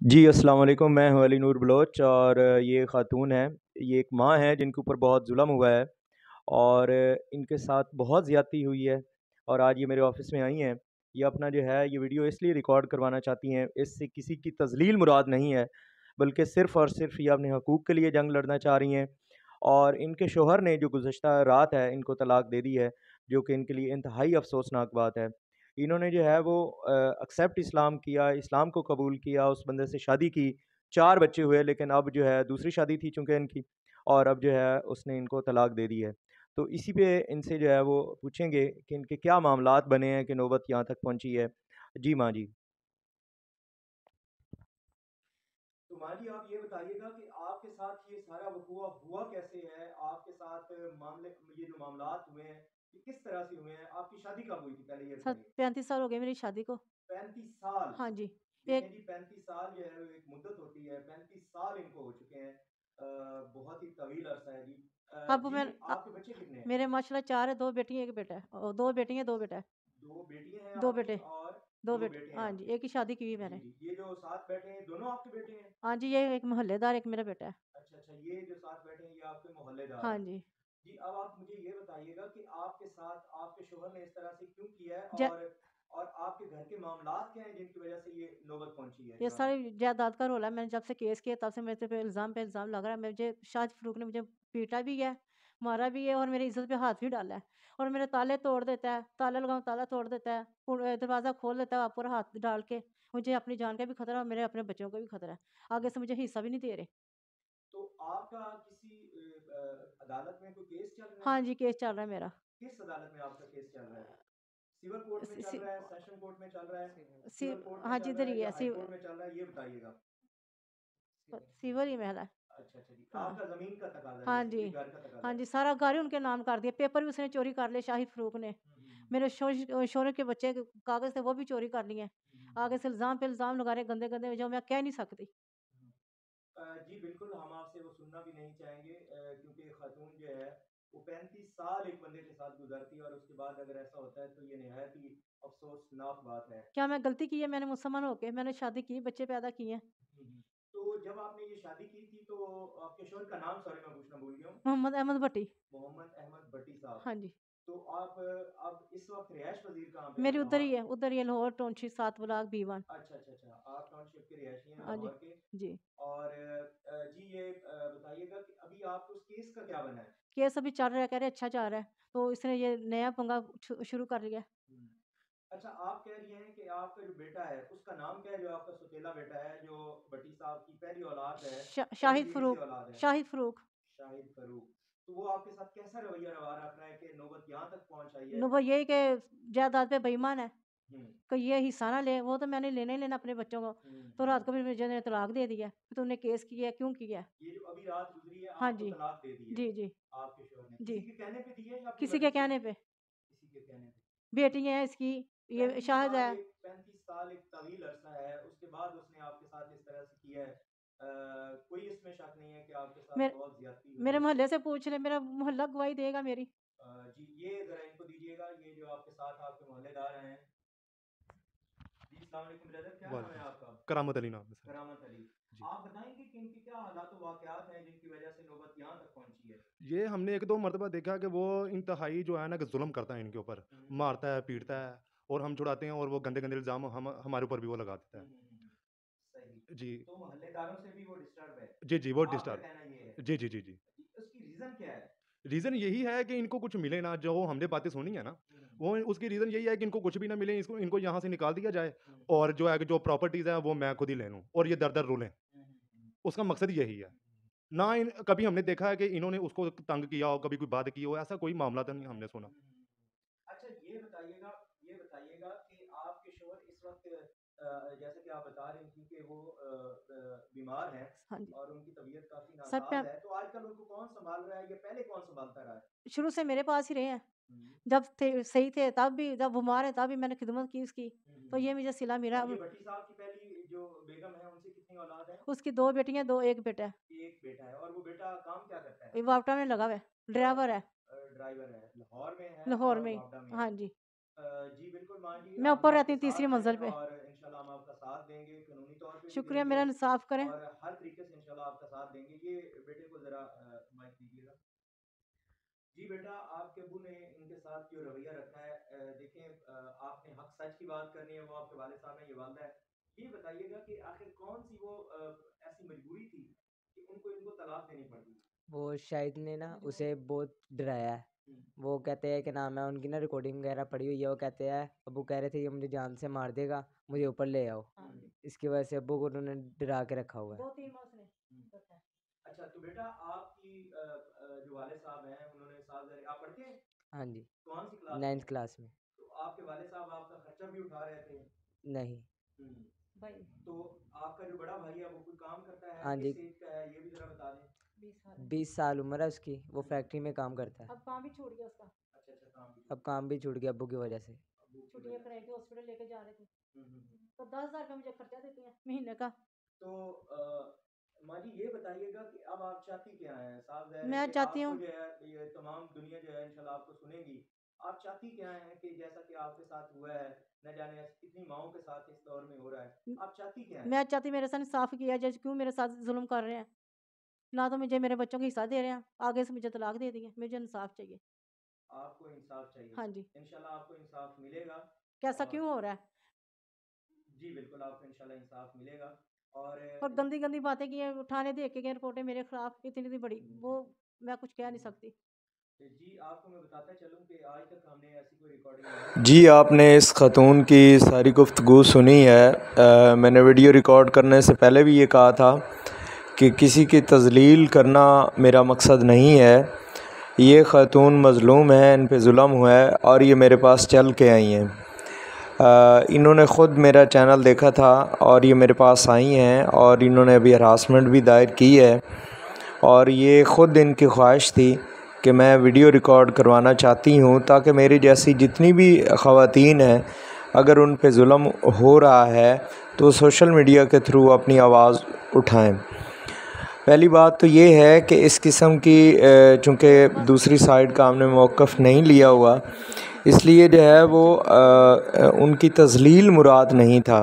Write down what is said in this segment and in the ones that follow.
जी, अस्सलाम वालेकुम। मैं हूँ अली नूर बलोच और ये ख़ातून हैं, ये एक माँ हैं जिनके ऊपर बहुत जुल्म हुआ है और इनके साथ बहुत ज़्यादती हुई है और आज ये मेरे ऑफ़िस में आई हैं। ये अपना जो है ये वीडियो इसलिए रिकॉर्ड करवाना चाहती हैं, इससे किसी की तज़लील मुराद नहीं है, बल्कि सिर्फ़ और सिर्फ़ ये अपने हकूक़ के लिए जंग लड़ना चाह रही हैं। और इनके शौहर ने जो गुज़श्ता रात है इनको तलाक दे दी है, जो कि इनके लिए इंतहाई अफ़सोसनाक बात है। इन्होंने जो है वो एक्सेप्ट इस्लाम किया, इस्लाम को कबूल किया, उस बंदे से शादी की, 4 बच्चे हुए, लेकिन अब जो है दूसरी शादी थी चूँकि इनकी, और अब जो है उसने इनको तलाक दे दी है। तो इसी पे इनसे जो है वो पूछेंगे कि इनके क्या मामलात बने हैं कि नौबत यहाँ तक पहुँची है। जी माँ जी। तो माँ जी, आप ये बताइएगा कि आपके साथ ये सारा वक़ूआ हुआ कैसे है? आपके साथ मामले ये जो मामलात हुए हैं, ये किस तरह से हुए हैं? आपकी शादी कब हुई थी, पहले ये सत बताइए? 35 साल हो गए मेरी शादी को। 35 साल! हाँ जी। देखें एक जी, 35 साल जो है वो एक मुद्दत होती है, 35 साल इनको हो चुके हैं। बहुत ही तवील अरसा है जी। अब जी, मैं आपके बच्चे कितने हैं? मेरे माशाल्लाह 4 है, 2 बेटी 1 बेटा है। 2 बेटी हैं, 2 बेटा है। 2 बेटियाँ हैं 2 आपकी बेटे और 2 2 बेटे बेटे हैं हाँ जी, आपके। एक ही शादी की हुई जी, मैंने। जी। ये जो साथ बैठे हैं, दोनों आपके बेटे हैं? हाँ जी, ये एक मोहल्लेदार एक मेरा बेटा है। अच्छा, अच्छा, ये जो साथ बैठे हैं, ये आपके मोहल्लेदार हाँ हैं। जी। जी, अब आप मुझे ये बताइएगा कि आपके साथ आपके शौहर ने इस तरह से क्यों किया है ज और आपके घर के मामलात क्या हैं जिनकी वज़ह से ये नौबत पहुँची है ये यहाँ तक? सारी जायदाद का रोला है। मैंने जब से केस किया तब से मेरे पे इल्ज़ाम लग रहा है। मुझे शाहिद फ़ारूक ने मुझे पीटा भी है, मारा भी है और मेरी इज़्ज़त पे हाथ भी डाला है और मेरे ताले तोड़ देता है, ताला लगाऊँ ताला तोड़ देता है, दरवाज़ा खोल देता है पूरा हाथ डाल के। मुझे अपनी जान का भी खतरा है और मेरे अपने बच्चों का भी खतरा है। आगे से मुझे हिस्सा भी नहीं दे रहे। तो आपका किसी अदालत में कोई केस चल रहा है? हाँ जी, केस चल रहा है मेरा। किस अदालत में आपका केस चल रहा है? सिविल कोर्ट में सी चल सी रहा है, सेशन कोर्ट में चल रहा है, सी सिविल कोर्ट में हाँ जी, चल इधर रहा ही है है या हाई कोर्ट में चल रहा है, ये बताइएगा? सीवर ही महल है। अच्छा, अच्छा जी। हाँ। आपका ज़मीन का तकाज़ा है, हाँ जी। बेसिकली घर का तकाज़ा हाँ है। जी, सारा घर ही उनके नाम कर दिया। पेपर भी उसने चोरी कर लिए शाहिद फ़ारूक ने। हुँ, हुँ, हुँ। मेरे शौहर के बच्चे के कागज़ थे वो भी चोरी कर लिए। हुँ, हुँ, हुँ। आगे से इल्ज़ाम पे इल्ज़ाम लगा रहे गंदे-गंदे जो मैं कह नहीं सकती। हुँ। जी बिल्कुल, हम आपसे वो सुनना भी नहीं चाहेंगे क्योंकि खातून जो है वो 35 साल एक बंदे के साथ गुज़ारती है और उसके बाद अगर ऐसा होता है तो ये निहायत ही अफ़सोसनाक बात है। क्या मैं गलती की है? मैंने मुसलमान होके मैंने शादी की, बच्चे पैदा किए हैं। हुँ, हुँ। तो जब आपने ये शादी की थी तो आपके शौहर का नाम, सॉरी मैं पूछना भूल गया हूँ, मोहम्मद अहमद भट्टी। मोहम्मद अहमद भट्टी साहब। हाँ जी। तो आप अब इस वक़्त रिहाइश पज़ीर कहाँ पे हैं मेरी लाहौर? उधर ही है लाहौर टाउनशिप 7 ब्लॉक B1। अच्छा, अच्छा, अच्छा। आप टाउनशिप के रिहायशी हैं हाँ जी। लाहौर के जी। और जी ये बताइएगा कि अभी आप उस केस का क्या बना है? केस अभी चल रहा है, कह रहे अच्छा जा रहा है। तो इसने ये नया पंगा शुरू कर लिया। हुँ। अच्छा, आप कह रही हैं कि आपका जो बेटा है, उसका नाम क्या है जो आपका सौतेला बेटा है, जो भट्टी साहब की पहली औलाद है, पहली शाहिद बीवी से फ़ारूक औलाद है? शाहिद फ़ारूक। शाहिद फ़ारूक। तो वो आपके साथ कैसा रवैया रवा रहा है कि नौबत यहाँ तक पहुँच आई है? नो वो यही कि जायदाद पे बेईमान है। हुँ, कि ये हिस्सा ना ले, वो तो मैंने लेना ही लेना अपने बच्चों को। हुँ, तो हुँ। रात को फिर मुझे ने तलाक दे दिया कि तूने केस किया है, क्यों किया है? ये जो अभी रात गुज़री है, हाँ आपको जी। तलाक दे दी है, जी, जी, आपके शौहर ने। जी। किसी के कहने पे दी है या अपनी किसी के मर्ज़ी से? कहने पे। किसी के कहने पे। बेटी है इसकी, ये 35 शाहिद साल है। एक 35 साल एक तवील अरसा है, उसके बाद उसने आपके साथ इस तरह से किया है। कोई इसमें शक नहीं है कि आपके साथ मेरे बहुत ज़्यादती हुई मेरे है। मोहल्ले से पूछ ले, मेरा मोहल्ला गवाही देगा मेरी। जी, ये ज़रा इनको दीजिएगा, ये जो आपके साथ आपके मोहल्लेदार हैं। जी, अस्सलाम वालेकुम ब्रदर, क्या नाम है वालेकुम आपका? करामत अली नाम है सर। करामत अली। जी। आप बताएँगे कि इनके क्या हालात व वाक़यात हैं जिनकी वज़ह से नौबत यहाँ तक पहुँची है? ये हमने 1-2 मर्तबा देखा कि वो इंतहाई जो है ना कि ज़ुल्म करता है इनके ऊपर, हुँ, मारता है, पीटता है और हम छुड़ाते हैं और वो गंदे-गंदे इल्ज़ाम हम हमारे ऊपर भी वो लगा देता हुँ, है। हुँ, हुँ, हुँ। सही। जी। तो मोहल्लेदारों से भी वो डिस्टर्ब है, जी, जी, वो आपका डिस्टर्ब। कहना ये है। जी, जी, जी, जी। जी, उसकी रीज़न क्या है? रीज़न यही है कि इनको कुछ मिले ना, जो हमने बातें सुनी है ना, हुँ, हुँ, वो उसकी रीज़न यही है कि इनको कुछ भी ना मिले, इसको इनको यहाँ से निकाल दिया जाए हुँ, और जो है कि जो प्रॉपर्टीज़ हैं वो मैं खुद ही ले लूँ और ये दर-दर रुलें। हुँ, हुँ, हुँ, उसका मकसद यही है। हुँ, हुँ। ना इन कभी हमने देखा है कि इन्होंने उसको तंग किया हो, कभी कोई बात की हो, ऐसा कोई मामला तो नहीं हमने सुना। हुँ, हुँ, हुँ। अच्छा, ये बताइएगा कि आपके शौहर इस वक़्त जैसे कि आप बता रही थी कि वो बीमार हैं हाँ जी। और उनकी तबीयत काफ़ी सब पे नासाज़ है, तो आजकल उनको कौन सँभाल रहा है या पहले कौन सँभालता रहा है? शुरू से मेरे पास ही रहे हैं। हुँ, जब थे सही थे तब भी, जब बीमार हैं तब भी मैंने खिदमत की उसकी। हुँ, हुँ, तो हुँ। ये मुझे सिला मिला। और ये भट्टी साहब की पहली जो बेगम है, उनसे कितनी औलाद है? उसकी 2 बेटियाँ, 2 1 बेटा है। 1 बेटा है और वो बेटा काम क्या करता है? ये वापटा में लगा हुआ है, अ ड्राइवर है, ड्राइवर है, लाहौर में है लाहौर और में ही। वापडा में है। हाँ जी। जी बिल्कुल माँ जी, मैं हम ऊपर रहती आपके हूँ तीसरी साथ मंजिल हैं पे। और इंशाल्लाह हम आपका साथ देंगे, कानूनी तौर पे भी शुक्रिया, देंगे मेरा इंसाफ करें। और हर तरीके से इंशाल्लाह आपका साथ देंगे। ये बेटे को ज़रा माइक दीजिएगा। जी बेटा, आपके अब्बू ने इनके साथ जो रवैया रखा है देखें आपने हक सच की बात करनी है, वो आपके वालिद साहब हैं, ये वालिदा है। ये बताइएगा कि आखिर कौन-सी वो ऐसी मजबूरी थी कि उनको इनको तलाक देनी पड़ गई? वो शाहिद ने ना उसे बहुत डराया है। हुँ, वो कहते हैं कि नाम है उनकी ना रिकॉर्डिंग वगैरह पड़ी हुई है। वो कहते हैं अब्बू कह रहे थे ये मुझे जान से मार देगा, मुझे ऊपर ले आओ। हाँ, हुँ, इसकी वजह से अब्बू को उन्होंने डरा के रखा हुआ है। 2-3 माह उसने हुँ। रखा है। अच्छा तो बेटा आपकी जो वालिद साहब हैं उन्होंने साल दर आप पढ़ते हैं? हाँ जी, कौन-सी क्लास में 9th हैं? क्लास में। तो आपके वालिद साहब आपका खर्चा भी उठा रहे थे? नहीं। हुँ। भाई तो आपका जो बड़ा भाई है वो कोई काम करता है? हाँ जी, किस एज का है? ये भी ज़रा बता दें। 20 साल है। 20 साल उम्र है उसकी। वो हुँ। फैक्ट्री में काम करता है। अब काम भी छूट गया उसका। अच्छा, अच्छा काम भी अब काम भी छूट गया अब्बू की वजह से। अब्बू की छुट्टियाँ वजह कराई से। थी, हॉस्पिटल लेके जा रहे थे। हुँ, हुँ, हुँ। तो 10,000 का मुझे खर्चा देती हैं महीने का। तो माँ जी ये बताइएगा कि अब आप चाहती क्या हैं? साफ ज़ाहिर है मैं कि चाहती आपको हूँ जो है ये तमाम दुनिया जो है इंशाल्लाह आपको सुनेगी। आप चाहती क्या हैं कि जैसा कि आपके साथ हुआ है, न जाने ऐसी कितनी माँओं के साथ इस दौर में हो रहा है। म आप चाहती क्या हैं? मैं चाहती मेरे साथ इंसाफ किया जाए, क्यों मेरे साथ ज़ुल्म कर रहे हैं। ना तो मुझे मेरे बच्चों को हिस्सा दे रहे हैं, आगे से मुझे तलाक दे दी है। मुझे इंसाफ चाहिए। आपको इंसाफ चाहिए। हाँ जी, इंशाल्लाह आपको इंसाफ मिलेगा कैसा और क्यों हो रहा है? जी बिल्कुल आपको इंशाल्लाह इंसाफ मिलेगा और और गंदी-गंदी बातें की हैं, थाने दे के गए रिपोर्टें मेरे खिलाफ इतनी बड़ी, वो मैं कुछ कह नहीं सकती। जी आपको मैं बताता चलूँ कि आज तक हमने ऐसी कोई रिकॉर्डिंग नहीं जी आपने इस ख़तून की सारी गुफ्तगू सुनी है। मैंने वीडियो रिकॉर्ड करने से पहले भी ये कहा था कि किसी की तज़लील करना मेरा मकसद नहीं है। ये ख़तून मज़लूम है, इन पे जुल्म हुआ है और ये मेरे पास चल के आई हैं। इन्होंने ख़ुद मेरा चैनल देखा था और ये मेरे पास आई हैं और इन्होंने अभी हरासमेंट भी दायर की है और ये ख़ुद इनकी ख्वाहिश थी कि मैं वीडियो रिकॉर्ड करवाना चाहती हूँ ताकि मेरी जैसी जितनी भी ख़वातीन हैं अगर उन पे जुल्म हो रहा है तो सोशल मीडिया के थ्रू अपनी आवाज़ उठाएं। पहली बात तो ये है कि इस किस्म की चूँकि दूसरी साइड का हमने मौक़िफ़ नहीं लिया हुआ इसलिए जो है वो उनकी तज़लील मुराद नहीं था।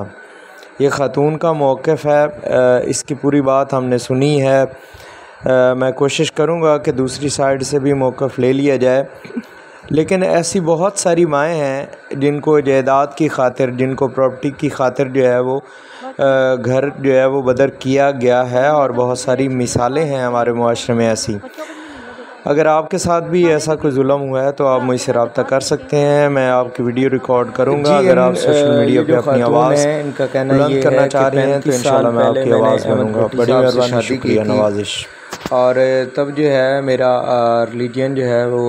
ये ख़ातून का मौक़िफ़ है, इसकी पूरी बात हमने सुनी है। मैं कोशिश करूँगा कि दूसरी साइड से भी मौक़िफ़ ले लिया जाए, लेकिन ऐसी बहुत सारी माएँ हैं जिनको जायदाद की खातिर, जिनको प्रॉपर्टी की खातिर जो है वो घर जो है वो बदर किया गया है और बहुत सारी मिसालें हैं हमारे मुआशरे में ऐसी। बच्चों को भी नहीं मिलने देता। अगर आपके साथ भी ऐसा कोई जुल्म हुआ है तो आप मुझसे रब्ता कर सकते हैं। मैं आपकी वीडियो रिकॉर्ड करूँगा। अगर आप सोशल मीडिया पे अपनी आवाज़ इनका कहना बुलंद ये करना है चाह कि रही हैं तो 35 साल इंशाल्लाह मैं पहले आपकी मैंने आवाज़ अहमद बनूँगा। भट्टी बड़ी साहब से मेहरबानी, शादी की शुक्रिया, थी नवाजिश। और तब जो है मेरा रिलीजन जो है वो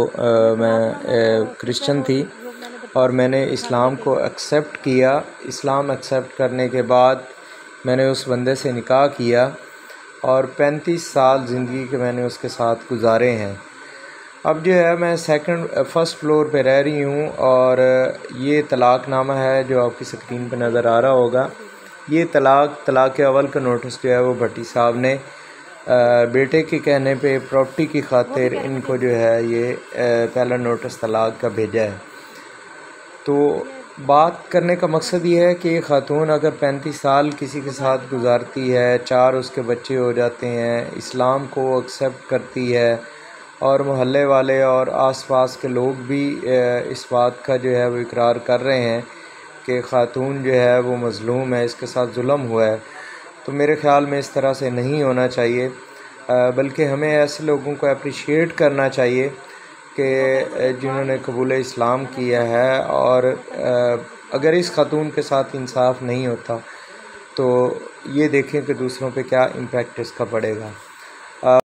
मैं क्रिश्चियन थी जो मैंने और दरख्वास्त मैंने की थी, थाने इस्लाम में को गई। एक्सेप्ट किया। इस्लाम एक्सेप्ट करने के बाद मैंने उस बंदे से निकाह किया और 35 साल ज़िंदगी के मैंने उसके साथ गुजारे हैं। अब जो है मैं फर्स्ट फ्लोर पे रह रही हूँ और ये तलाक़नामा है जो आपकी स्क्रीन पे नज़र आ रहा होगा। ये तलाक़ अव्वल का नोटिस जो है वो भट्टी साहब ने बेटे के कहने पे प्रॉपर्टी की खातिर इनको जो है ये पहला नोटिस तलाक़ का भेजा है। तो बात करने का मकसद ये है कि ये ख़ातून अगर 35 साल किसी के साथ गुजारती है, 4 उसके बच्चे हो जाते हैं, इस्लाम को एक्सेप्ट करती है और मोहल्ले वाले और आसपास के लोग भी इस बात का जो है वो इकरार कर रहे हैं कि ख़ातून जो है वो मज़लूम है, इसके साथ जुल्म हुआ है, तो मेरे ख़्याल में इस तरह से नहीं होना चाहिए। बल्कि हमें ऐसे लोगों को अप्रिशिएट करना चाहिए कि जिन्होंने कबूल इस्लाम किया है और अगर इस ख़ातून के साथ इंसाफ नहीं होता तो ये देखें कि दूसरों पे क्या इम्पेक्ट इसका पड़ेगा।